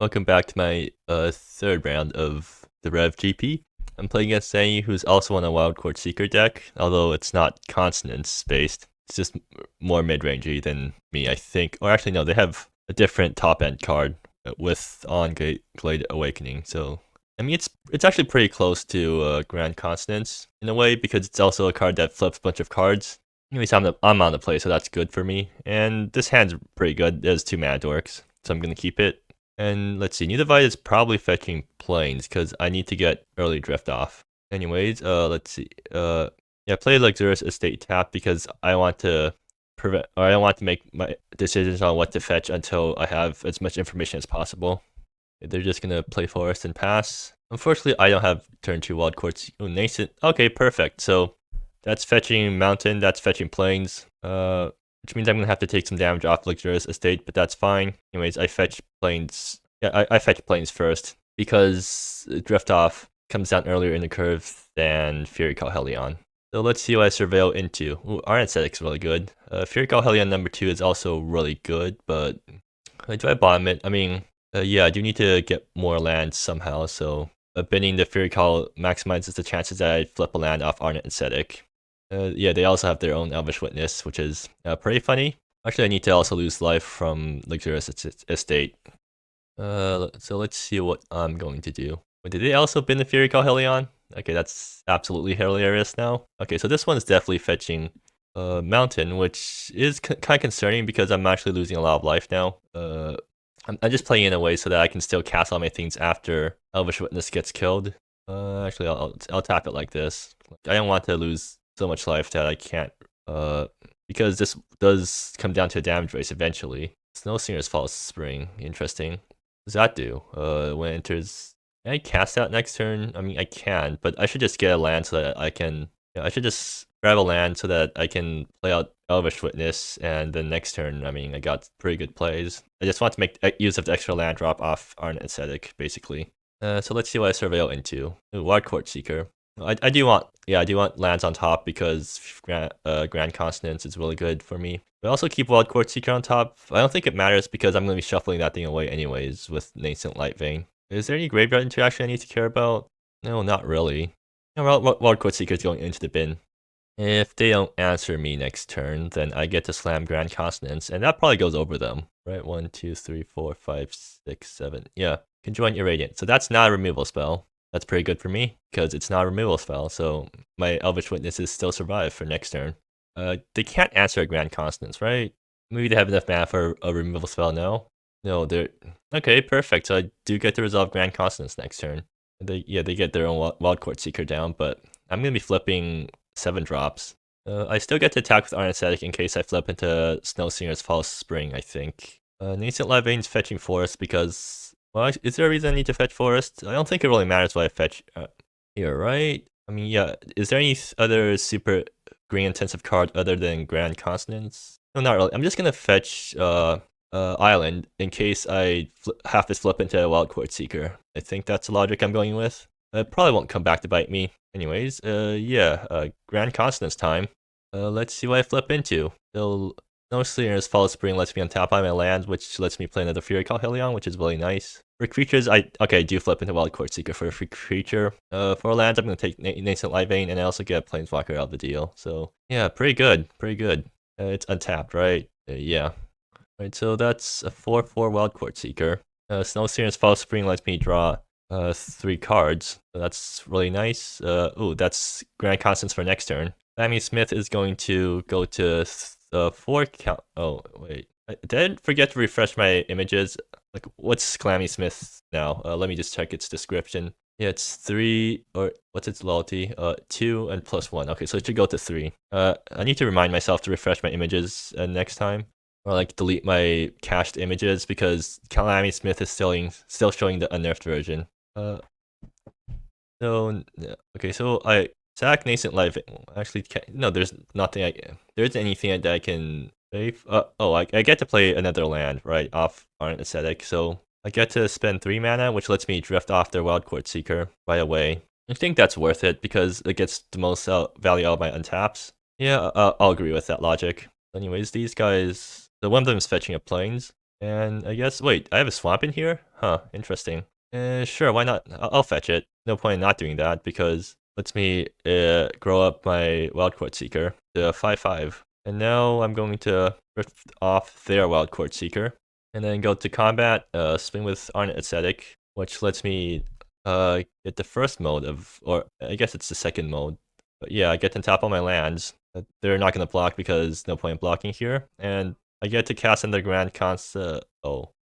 Welcome back to my third round of the REV GP. I'm playing against Zangy, who's also on a Wildcourt Seeker deck, although it's not Consonance based. It's just more mid-rangey than me, I think. Or actually, no, they have a different top-end card with Aunglade Awakening. So, I mean, it's actually pretty close to Grand Consonance in a way, because it's also a card that flips a bunch of cards. Anyways, I'm on the play, so that's good for me. And this hand's pretty good. There's 2 mana dorks, so I'm going to keep it. And let's see, New Divide is probably fetching planes because I need to get early drift off. Anyways, let's see. Yeah, play Luxurious Estate tap because I want to prevent, or I don't want to make my decisions on what to fetch until I have as much information as possible. They're just gonna play Forest and pass. Unfortunately, I don't have turn 2 wild quartz. Oh, nascent. Okay, perfect. So that's fetching mountain. That's fetching planes. Which means I'm gonna have to take some damage off Luxurious Estate, but that's fine. Anyways, I fetch planes. Yeah, I fetch planes first because Drift Off comes down earlier in the curve than Fury Call Helion. So let's see what I surveil into. Ooh, our aesthetic's really good. Fury Call Helion number 2 is also really good, but do I bottom it? I mean, yeah, I do need to get more lands somehow, so binning the Fury Call maximizes the chances that I flip a land off Arnet Aesthetic. Yeah, they also have their own Elvish Witness, which is pretty funny. Actually, I need to also lose life from Luxurious Estate. So let's see what I'm going to do. Wait, did they also bin the Fury Call Helion? Okay, that's absolutely hilarious now. Okay, so this one's definitely fetching Mountain, which is kind of concerning because I'm actually losing a lot of life now. I'm just playing in a way so that I can still cast all my things after Elvish Witness gets killed. Actually, I'll tap it like this. I don't want to lose so much life that I can't, because this does come down to a damage race eventually. Snow Singer's False Spring, interesting. What does that do? When it enters, can I cast that next turn? I mean, I can, but I should just get a land so that I can, I should just grab a land so that I can play out Elvish Witness, and then next turn, I mean, I got pretty good plays. I just want to make use of the extra land drop off Arnet Ascetic, basically. So let's see what I surveil into. Ooh, Wildcourt Seeker. I do want lands on top because Grand Consonance is really good for me. But I also keep Wildcourt Seeker on top. I don't think it matters because I'm going to be shuffling that thing away anyways with Nascent Light Vein. Is there any graveyard interaction I need to care about? No, not really. Wildcourt Seeker is going into the bin. If they don't answer me next turn, then I get to slam Grand Consonance, and that probably goes over them. Right, 1, 2, 3, 4, 5, 6, 7. Yeah, Conjoint Irradiant. So that's not a removal spell. That's pretty good for me, because it's not a removal spell, so my Elvish Witnesses still survive for next turn. They can't answer a Grand Consonance, right? Maybe they have enough mana for a removal spell, no? No, they're... Okay, perfect, so I do get to resolve Grand Consonance next turn. They get their own Wildcourt Seeker down, but I'm going to be flipping 7 drops. I still get to attack with Arnet Ascetic in case I flip into Snow Singer's False Spring, I think. Nascent Light Vein's fetching Forest because... Well, is there a reason I need to fetch Forest? I don't think it really matters what I fetch here, right? I mean, yeah. Is there any other super green intensive card other than Grand Consonance? No, not really. I'm just gonna fetch Island in case I have to flip into a Wildcourt Seeker. I think that's the logic I'm going with. It probably won't come back to bite me. Anyways, yeah, Grand Consonance time. Let's see what I flip into. No Singer's False Spring lets me untap my land, which lets me play another Fury Call Helion, which is really nice. For creatures, I do flip into Wildcourt Seeker for a free creature. For lands, I'm going to take Nascent Light Vein, and I also get Planeswalker out of the deal. So, yeah, pretty good. It's untapped, right? Yeah. Right, so that's a 4/4 Wildcourt Seeker. Snow Singer's False Spring lets me draw 3 cards. So that's really nice. Ooh, that's Grand Constance for next turn. Sammy Smith is going to go to 4 count. Oh, wait. I did forget to refresh my images. Like, what's Clammy Smith now? Let me just check its description. Yeah, it's 3, or what's its loyalty? 2 and +1. Okay, so it should go to 3. I need to remind myself to refresh my images next time. Or like delete my cached images because Calamity Smith is still showing the unnerfed version. So, okay, so I sack Nascent Life. Actually, no, there's nothing there isn't anything that I can save. I get to play another land, right, off Arnet Ascetic, so I get to spend 3 mana, which lets me drift off their Wildcourt Seeker right away. I think that's worth it because it gets the most value out of my untaps. Yeah, I'll agree with that logic. Anyways, these guys, so one of them is fetching a plains. And I guess, wait, I have a swamp in here? Huh, interesting. Sure, why not? I'll fetch it. No point in not doing that because lets me grow up my Wild Court Seeker to 5/5. And now I'm going to rip off their Wild Court Seeker and then go to combat, swing with Arnet Ascetic, which lets me get the first mode of, or I guess it's the second mode. But yeah, I get to tap all my lands. They're not going to block because no point in blocking here. And I get to cast in the Grand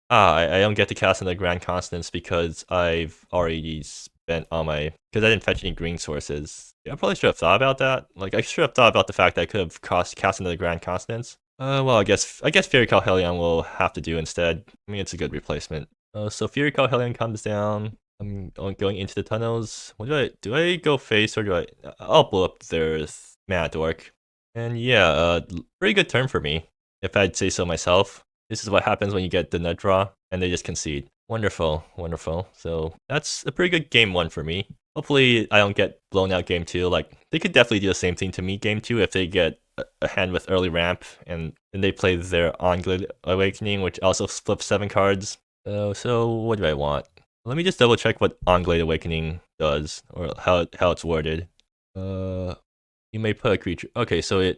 I don't get to cast in the Grand Consonance because I've already spent all my, because I didn't fetch any green sources. Yeah, I probably should have thought about that. Like, I should have thought about the fact that I could have cast into the Grand Consonance. Well, I guess Fury Calhelion will have to do instead. I mean, it's a good replacement. So Fury Calhelion comes down. I'm going into the tunnels. What do I go face or do I? I'll blow up their Mad Dork. And yeah, pretty good turn for me, if I'd say so myself. This is what happens when you get the nut draw and they just concede. Wonderful, wonderful. So that's a pretty good game 1 for me. Hopefully I don't get blown out game 2. Like, they could definitely do the same thing to me game 2 if they get a hand with early ramp and then they play their Aunglade Awakening, which also flips 7 cards. So what do I want? Let me just double check what Aunglade Awakening does, or how it's worded. You may put a creature. Okay, so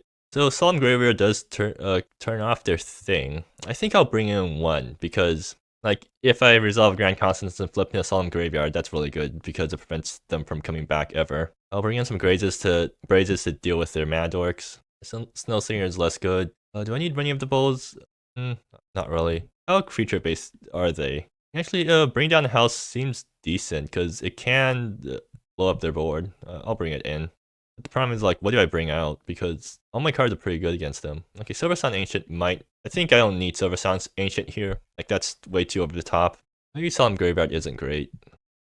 Solemn Graveyard does turn off their thing. I think I'll bring in 1 because, like, if I resolve Grand Consonance and flip in a Solemn Graveyard, that's really good because it prevents them from coming back ever. I'll bring in some Brazes to deal with their Mad Orcs. Snow Slinger is less good. Do I need many of the bowls? Not really. How creature based are they? Actually, Bring Down the House seems decent because it can blow up their board. I'll bring it in. But the problem is, like, what do I bring out? Because all my cards are pretty good against them. Okay, Silver Sun Ancient might. I think I don't need Silver Sun Ancient here. Like, that's way too over the top. Maybe Solemn Graveyard isn't great.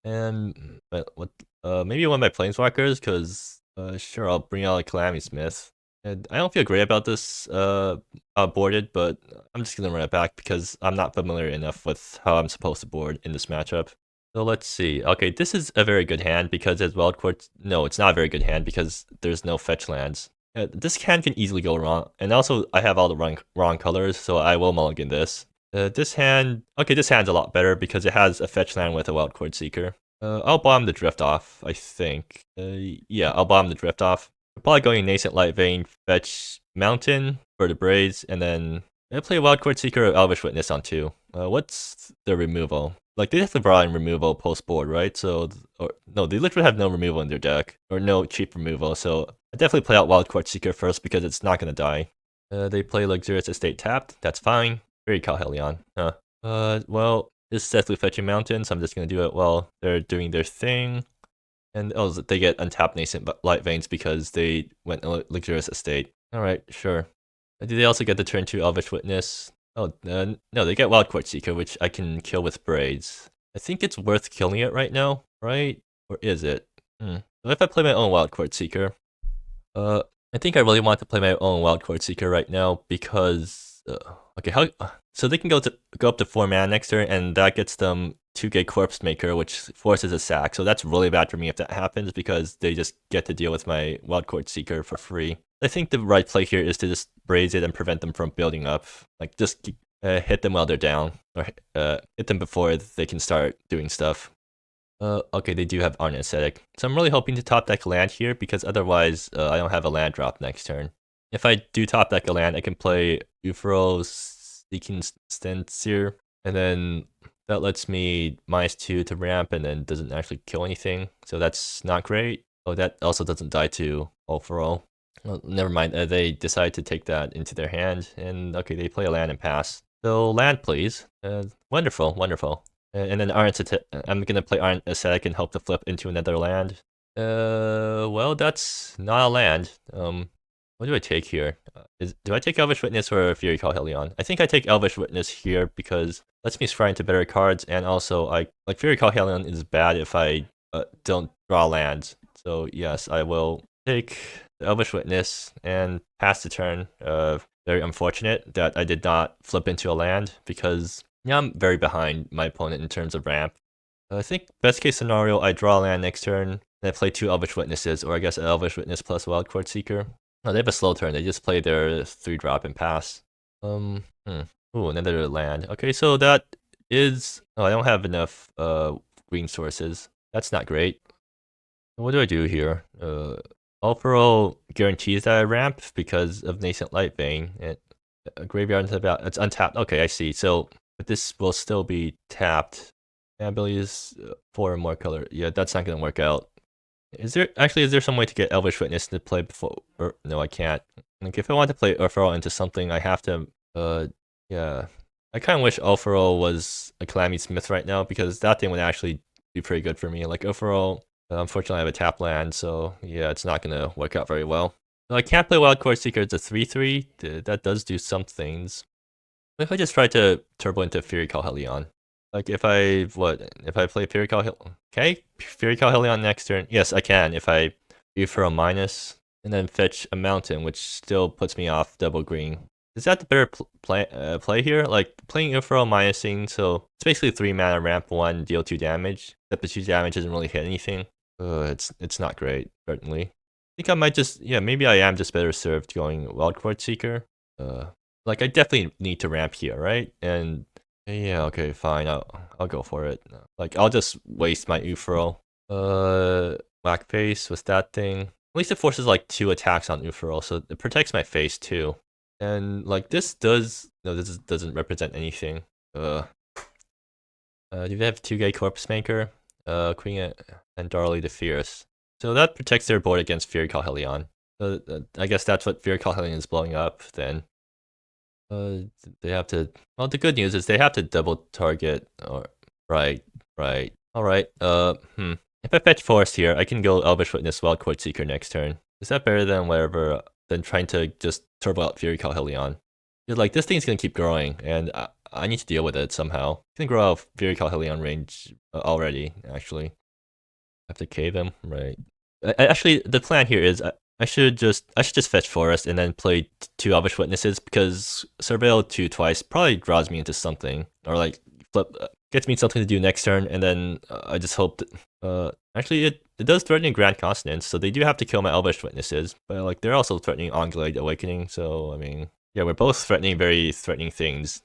And maybe one of my Planeswalkers, because sure, I'll bring out a Calamity Smith. And I don't feel great about this boarded, but I'm just gonna run it back because I'm not familiar enough with how I'm supposed to board in this matchup. So let's see. Okay, this is a very good hand because it's Wild Court. No, it's not a very good hand because there's no fetch lands. This hand can easily go wrong, and also I have all the wrong colors, so I will mulligan this. This hand's a lot better because it has a fetch land with a Wild Court Seeker. I'll bomb the Drift off, I think. Yeah, I'll bomb the Drift off. I'm probably going Nascent Light Vein, fetch Mountain for the Braids, and then I play Wild Court Seeker or Elvish Witness on 2. What's the removal? Like, they have to draw in removal post board, right? So, no, they literally have no removal in their deck, or no cheap removal. So I definitely play out Wild Court Seeker first because it's not gonna die. They play Luxurious Estate tapped. That's fine. Very Calhelion. Well, this is definitely fetching Mountain, so I'm just gonna do it while they're doing their thing. And they get untapped Nascent Light Veins because they went Luxurious Estate. All right, sure. Do they also get the turn 2 Elvish Witness? Oh, no, they get Wild Court Seeker, which I can kill with Braids. I think it's worth killing it right now, right? Or is it? So if I play my own Wild Court Seeker, I think I really want to play my own Wild Court Seeker right now because, okay, so they can go up to 4 mana next turn, and that gets them 2-gate Corpse Maker, which forces a sack. So that's really bad for me if that happens because they just get to deal with my Wild Court Seeker for free. I think the right play here is to just Braze it and prevent them from building up. Like, just hit them while they're down, or hit them before they can start doing stuff. Okay, they do have Arnet Ascetic. So I'm really hoping to top deck a land here because otherwise I don't have a land drop next turn. If I do top deck a land, I can play Ufro Seeking Stencier, and then that lets me -2 to ramp and then doesn't actually kill anything. So that's not great. Oh, that also doesn't die to overall. Well, never mind. They decide to take that into their hand, and okay, they play a land and pass. So land, please. Wonderful, wonderful. And then I'm gonna play Arnet Ascetic and hope to flip into another land. Well, that's not a land. What do I take here? Do I take Elvish Witness or Fury Calhelion? I think I take Elvish Witness here because it lets me scry into better cards, and also like Fury Calhelion is bad if I don't draw lands. So yes, I will take the Elvish Witness and pass the turn. Very unfortunate that I did not flip into a land because yeah, I'm very behind my opponent in terms of ramp. I think best case scenario, I draw a land next turn, and I play 2 Elvish Witnesses, or I guess Elvish Witness plus Wild Court Seeker. No, they have a slow turn. They just play their 3-drop and pass. Ooh, another land. Okay, so that is... Oh, I don't have enough green sources. That's not great. What do I do here? Overall guarantees that I ramp because of Nascent Light Vein. And graveyard is about... It's untapped. Okay, I see. So, but this will still be tapped. Ability is 4 or more color. Yeah, that's not going to work out. Is there some way to get Elvish Witness to play before? Or, no, I can't. Like, if I want to play Urfaro into something, I have to, yeah. I kind of wish Urfaro was a Calamity Smith right now, because that thing would actually be pretty good for me. Like, Urfaro, unfortunately, I have a tap land, so yeah, it's not going to work out very well. So I can't play Wildcard Seeker. It's a 3/3. That does do some things. What if I just try to turbo into Fury Calhelion? Like, if I play Fury Calhelion, okay? Fury Calhelion next turn. Yes, I can. If I do for a minus and then fetch a mountain, which still puts me off double green. Is that the better play here? Like, playing Ufro minusing, so it's basically 3 mana, ramp 1, deal 2 damage. Except the 2 damage doesn't really hit anything. It's not great, certainly. I think I might just, yeah, maybe I am just better served going Wildcard Seeker. Like, I definitely need to ramp here, right? And yeah, okay, fine. I'll go for it. Like, I'll just waste my Ufro. Black face with that thing. At least it forces like 2 attacks on Ufro, so it protects my face too. And like this doesn't represent anything. Do we have 2-gate Corpse Maker? Queen and Darley the Fierce. So that protects their board against Fury Calhelion. So I guess that's what Fury Calhelion is blowing up then. They have to... Well, the good news is they have to double target. Or right. Alright, if I fetch Forest here, I can go Elvish Witness Wildcard Seeker next turn. Is that better than whatever, than trying to just turbo out Fury Calhelion? Like, this thing's gonna keep growing, and I need to deal with it somehow. It's gonna grow out Fury Calhelion range already, actually. I have to cave him, right. Actually, the plan here is I should just fetch Forest and then play 2 Elvish Witnesses, because Surveil 2 twice probably draws me into something, or like flip gets me something to do next turn, and then I just hope that, actually it does threaten Grand Consonance, so they do have to kill my Elvish Witnesses, but like they're also threatening Aunglade Awakening, so I mean, yeah, we're both threatening very threatening things.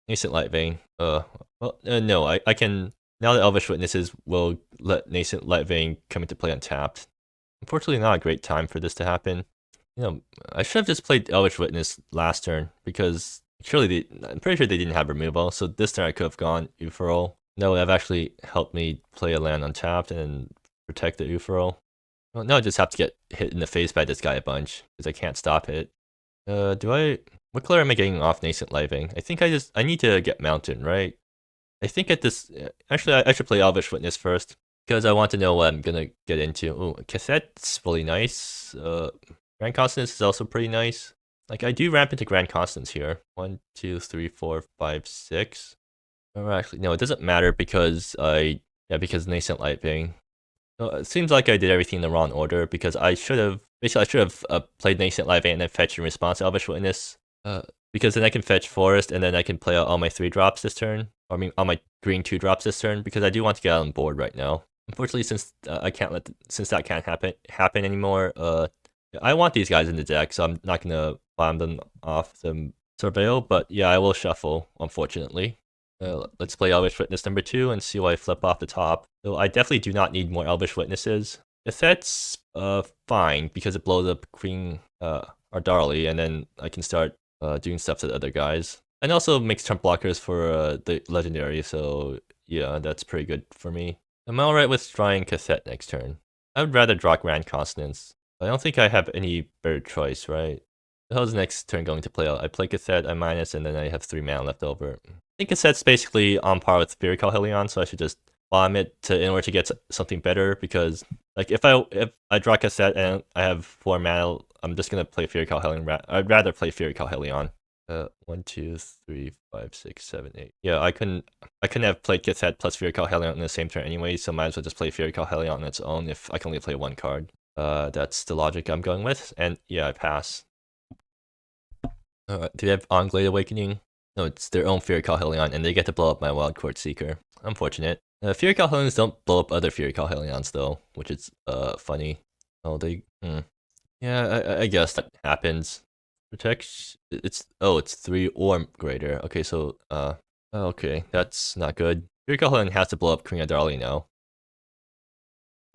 Nascent Light Vein. No, I can, now that Elvish Witnesses will let Nascent Light Vein come into play untapped. Unfortunately, not a great time for this to happen. You know, I should have just played Elvish Witness last turn, because surely I'm pretty sure they didn't have removal, so this turn I could have gone Ufero. That would have actually helped me play a land untapped and protect the Ufero. Well, now I just have to get hit in the face by this guy a bunch, because I can't stop it. What color am I getting off Nascent Light Vein? I think I need to get Mountain, right? I think at this, actually I should play Elvish Witness first, because I want to know what I'm gonna get into. Ooh, Cassette's really nice. Grand Consonance is also pretty nice. Like, I do ramp into Grand Consonance here. 1, 2, 3, 4, 5, 6. Or actually, no, it doesn't matter because because Nascent Light Vein. So it seems like I did everything in the wrong order, because I should have played Nascent Light Vein and then fetched in response to Elvish Witness. Because then I can fetch Forest, and then I can play out all my 3 drops this turn. Or I mean, all my green 2 drops this turn, because I do want to get on board right now. Unfortunately, since since that can't happen anymore, I want these guys in the deck, so I'm not gonna bomb them off the Surveil, but yeah, I will shuffle, unfortunately. Let's play Elvish Witness number 2 and see what I flip off the top. So I definitely do not need more Elvish Witnesses. If that's fine, because it blows up Queen Darley, and then I can start doing stuff to the other guys. And also makes turn blockers for the legendary, so yeah, that's pretty good for me. Am I alright with drawing Cassette next turn? I would rather draw Grand Consonance. I don't think I have any better choice, right? How's the next turn going to play out? I play Cassette, I minus, and then I have 3 mana left over. I think Cassette's basically on par with Fury Calhelion, so I should just bomb it in order to get something better, because like if I draw Cassette and I have 4 mana, I'm just gonna play Fury Calhelion. I'd rather play Fury Calhelion. 1, 2, 3, 5, 6, 7, 8. Yeah, I couldn't have played Cassette plus Fury Calhelion in the same turn anyway, so might as well just play Fury Calhelion on its own if I can only play 1 card. That's the logic I'm going with, and yeah, I pass. Do they have Aunglade Awakening? No, it's their own Fury Calhelion, and they get to blow up my Wildcard Seeker. Unfortunate. Fury Calhelions don't blow up other Fury Calhelions though, which is funny. Oh, they... Yeah, I guess that happens. Protect. It's 3 or greater. Okay, so okay, that's not good. Fury Call Helen has to blow up Queen Adalia now.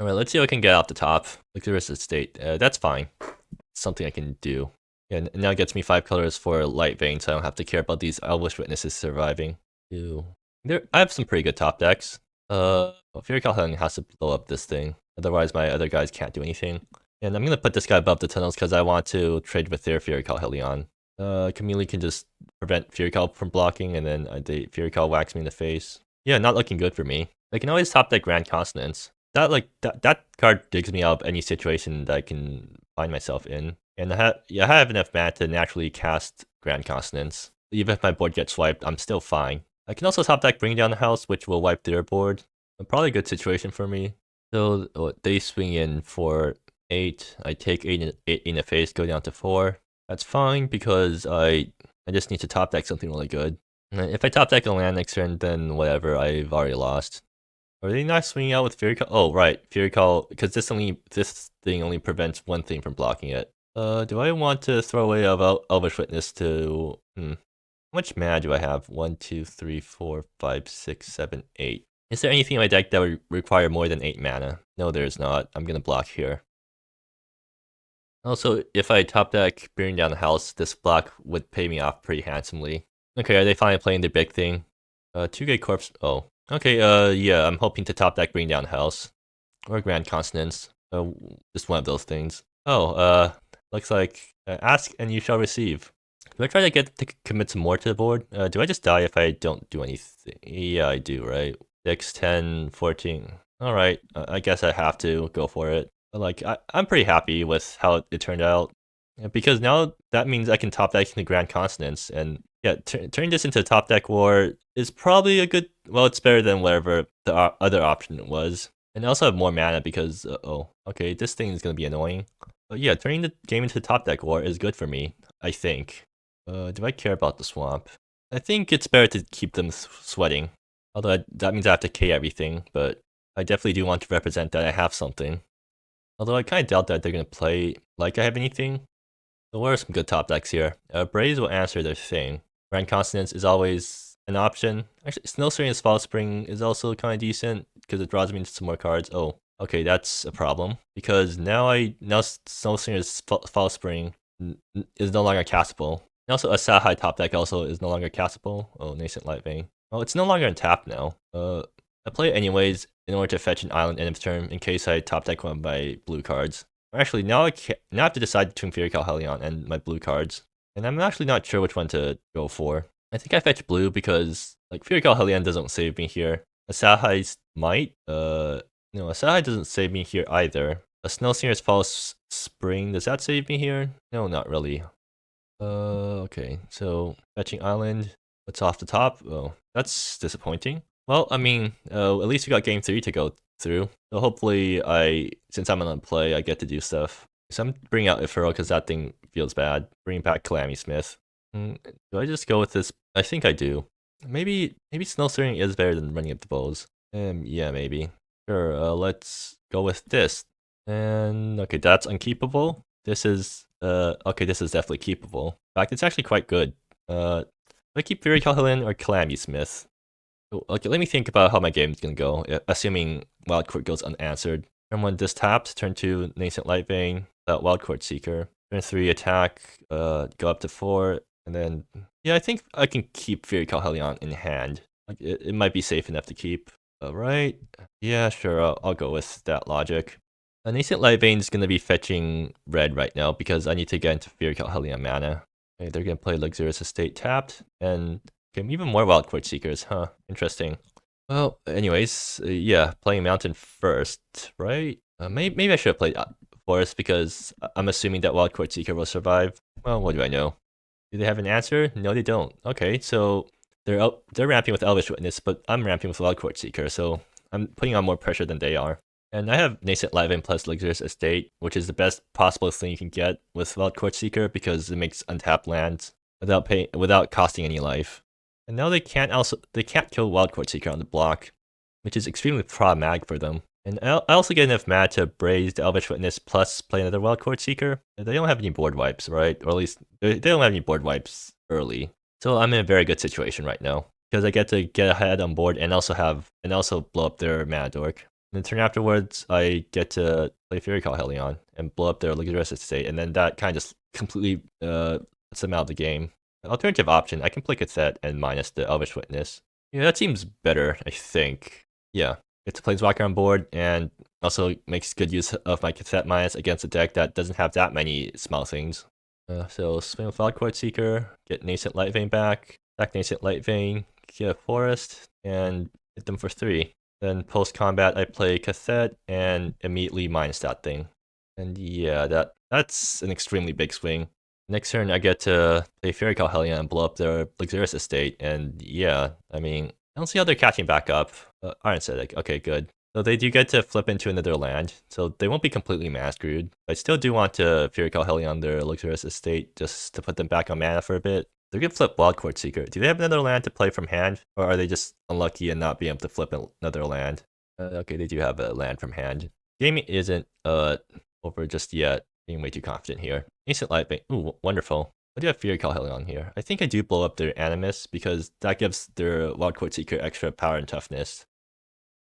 Alright, let's see what I can get off the top. Look at the rest of the state. That's fine. Something I can do. And now it gets me 5 colors for Light Vein, so I don't have to care about these Elvish Witnesses surviving. Ew. I have some pretty good top decks. Fury Call Helen has to blow up this thing. Otherwise, my other guys can't do anything. And I'm gonna put this guy above the tunnels because I want to trade with their Fury Call Helion. Camille can just prevent Fury Call from blocking, and then the Fury Call whacks me in the face. Yeah, not looking good for me. I can always top that Grand Consonance. That card digs me out of any situation that I can find myself in. And I have enough mana to naturally cast Grand Consonance. Even if my board gets wiped, I'm still fine. I can also top deck Bring Down the House, which will wipe their board. Probably a good situation for me. So they swing in for 8. I take 8 in the face, go down to 4. That's fine because I just need to top deck something really good. And if I top deck a land next turn, then whatever, I've already lost. Are they not swinging out with Fury Call? Oh, right, Fury Call, because this thing only prevents one thing from blocking it. Do I want to throw away Elvish Witness to... How much mana do I have? 1, 2, 3, 4, 5, 6, 7, 8. Is there anything in my deck that would require more than 8 mana? No, there's not. I'm gonna block here. Also, if I top deck Burning Down the House, this block would pay me off pretty handsomely. Okay, are they finally playing the big thing? 2-gate corpse. Oh. Okay, yeah, I'm hoping to top deck Bring Down the House. Or Grand Consonance. Just one of those things. Oh, looks like ask and you shall receive. Do I try to get to commit some more to the board? Do I just die if I don't do anything? Yeah, I do, right? 6, 10, 14. Alright, I guess I have to go for it. But like, I'm pretty happy with how it turned out. Because now that means I can top deck the Grand Consonance, and yeah, turning this into a top deck war is probably a good, well, it's better than whatever the other option was. And I also have more mana because, okay, this thing is going to be annoying. But yeah, turning the game into top deck war is good for me, I think. Do I care about the swamp? I think it's better to keep them sweating. Although that means I have to K everything, but I definitely do want to represent that I have something. Although I kind of doubt that they're going to play like I have anything. So what are some good top decks here? Braves will answer their thing. Grand Consonance is always an option. Actually, Snow Serena's Fall Spring is also kind of decent because it draws me into some more cards. Oh, okay, that's a problem. Because now Snow Serena's Fall Spring is no longer castable. And also, a Sahai top deck also is no longer castable. Oh, Nascent Light Vein. Oh, it's no longer untapped now. I play it anyways in order to fetch an island end of turn in case I top deck one of my blue cards. Actually, now I have to decide between Fury Call Helion and my blue cards. And I'm actually not sure which one to go for. I think I fetch blue because like Fury Call Helion doesn't save me here. A Sahai might. No, a Sahai doesn't save me here either. A Snow Singer's False Spring, does that save me here? No, not really. Okay, so fetching island. What's off the top? Oh, that's disappointing. Well, I mean, at least we got game 3 to go through. So hopefully since I'm on play, I get to do stuff. So I'm bringing out Ifuro because that thing feels bad. Bring back Calamity Smith. Do I just go with this? I think I do. Maybe Snow Stirring is better than running up the bows. Yeah, maybe. Sure, let's go with this. And okay, that's unkeepable. This is okay, this is definitely keepable. In fact, it's actually quite good. Do I keep Fury Calhoun or Calamity Smith? Okay, let me think about how my game is gonna go, assuming Wild Court goes unanswered. Turn 1 this tapped, turn 2 Nascent Light Vein, Wild Court Seeker. Turn 3 attack, go up to 4, and then yeah, I think I can keep Fury Calhelion in hand. Like it might be safe enough to keep. Right? Yeah, sure, I'll go with that logic. Nascent Light Vein is gonna be fetching red right now because I need to get into Fury Calhelion mana. Okay, they're gonna play Luxurious Estate tapped, and okay, even more Wild Court Seekers, huh? Interesting. Well, anyways, yeah, playing Mountain first, right? Maybe I should have played Forest because I'm assuming that Wild Court Seeker will survive. Well, what do I know? Do they have an answer? No, they don't. Okay, so they're ramping with Elvish Witness, but I'm ramping with Wild Court Seeker, so I'm putting on more pressure than they are. And I have Nascent Light Vein plus Luxurious Estate, which is the best possible thing you can get with Wild Court Seeker because it makes untapped lands without costing any life. And now they can't kill Wild Court Seeker on the block, which is extremely problematic for them. And I also get enough mana to Braze the Elvish Witness plus play another Wildcourt Seeker. They don't have any board wipes, right? Or at least they don't have any board wipes early. So I'm in a very good situation right now because I get to get ahead on board and also blow up their mana dork. And the turn afterwards, I get to play Fury Call Helion and blow up their Luxurious Estate, and then that kind of just completely lets them out of the game. Alternative option, I can play Cassette and minus the Elvish Witness. Yeah, that seems better, I think. Yeah, it's a Planeswalker on board, and also makes good use of my Cassette minus against a deck that doesn't have that many small things. So swing with Wildcourt Seeker, get Nascent Lightvein back, attack Nascent Lightvein, get a Forest, and hit them for 3. Then post-combat, I play Cassette and immediately minus that thing. And yeah, that's an extremely big swing. Next turn, I get to play Fairy Call Hellion and blow up their Luxurious Estate, and yeah, I mean, I don't see how they're catching back up. Iron Static, okay, good. So they do get to flip into another land, so they won't be completely mana screwed. I still do want to Fury Call Hellion on their Luxurious Estate just to put them back on mana for a bit. They're gonna flip Wildcourt Seeker. Do they have another land to play from hand, or are they just unlucky and not being able to flip another land? Okay, they do have a land from hand. Gaming isn't over just yet. Being way too confident here. Ancient Lightvein. Ooh, wonderful. I do have Fury Call Hellion here. I think I do blow up their Animus because that gives their Wildcourt Seeker extra power and toughness.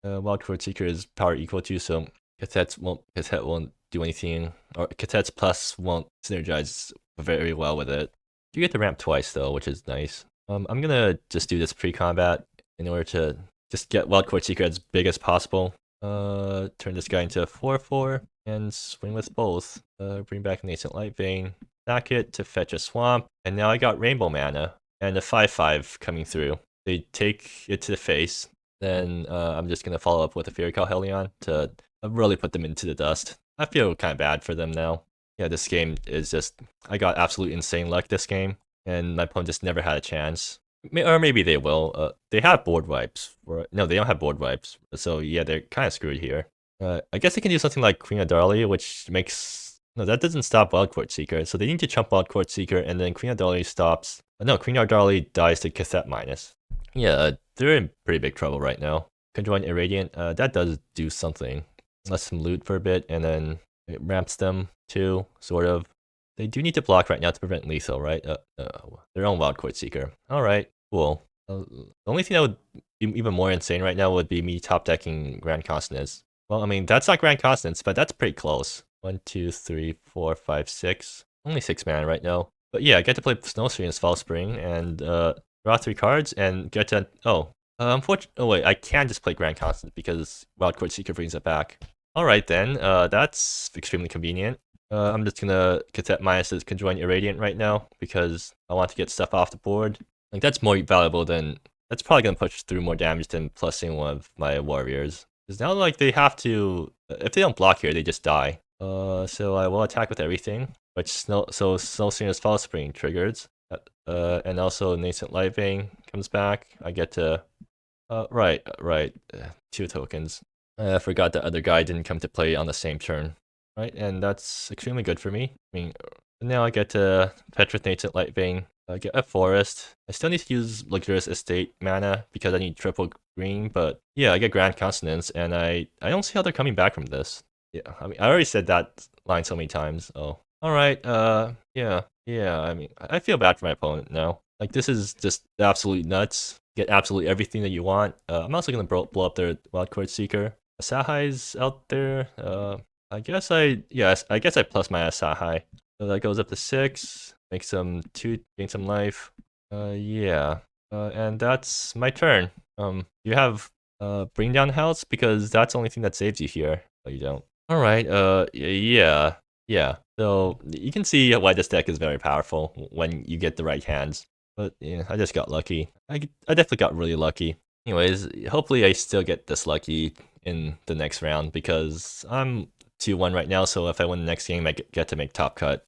Wildcourt Seeker is power equal to, so Cassette won't do anything, or Cassette's plus won't synergize very well with it. You get to ramp twice though, which is nice. I'm gonna just do this pre-combat in order to just get Wildcourt Seeker as big as possible. Turn this guy into a 4/4 and swing with both. Bring back Nascent Lightvein, sack it to fetch a swamp, and now I got Rainbow Mana and a 5/5 coming through. They take it to the face. Then I'm just gonna follow up with a Fury Call Hellion to really put them into the dust. I feel kind of bad for them now. Yeah, this game is just, I got absolute insane luck this game, and my opponent just never had a chance. Or maybe they will. They have board wipes. No, they don't have board wipes. So yeah, they're kind of screwed here. I guess they can do something like Queen of Darley, which makes... No, that doesn't stop Wildcourt Seeker. So they need to chump Wildcourt Seeker, and then Queen of Darley stops... No, Queen of Darley dies to Cassette minus. Yeah, they're in pretty big trouble right now. Conjoined Irradiant, that does do something. Lets them loot for a bit, and then it ramps them too, sort of. They do need to block right now to prevent lethal, right? Their own Wildcourt Seeker. Alright, cool. The only thing that would be even more insane right now would be me top decking Grand Consonance. Well, I mean, that's not Grand Consonance, but that's pretty close. 1, 2, 3, 4, 5, 6. Only 6 mana right now. But yeah, I get to play Snowstream as Fall Spring and draw 3 cards and get to... unfortunately... Oh wait, I can just play Grand Consonance because Wildcourt Seeker brings it back. Alright then, that's extremely convenient. I'm just gonna Cassette minus this Conjoined Irradiant right now because I want to get stuff off the board. Like, that's more valuable than... That's probably gonna push through more damage than plussing one of my warriors. Because now, like, they have to... If they don't block here, they just die. So I will attack with everything. Which Snowstream's Fall Spring triggers. And also Nascent Lightvein comes back. I get to... Right. 2 tokens. I forgot the other guy didn't come to play on the same turn. Right, and that's extremely good for me. I mean, now I get to fetch with Nascent Lightvein, get a Forest. I still need to use Luxurious Estate mana because I need triple green, but yeah, I get Grand Consonance, and I don't see how they're coming back from this. Yeah, I mean, I already said that line so many times. Oh, alright, yeah, I mean, I feel bad for my opponent now. Like, this is just absolutely nuts. Get absolutely everything that you want. I'm also gonna blow up their Wildcourt Seeker. Asahai's out there. I guess I plus my Asahai. So that goes up to 6. Makes them 2, gain some life. Yeah. And that's my turn. You have Bring Down House because that's the only thing that saves you here. No, you don't. Alright, yeah. So you can see why this deck is very powerful when you get the right hands. But yeah, I just got lucky. I definitely got really lucky. Anyways, hopefully I still get this lucky in the next round because I'm 2-1 right now, so if I win the next game, I get to make top cut.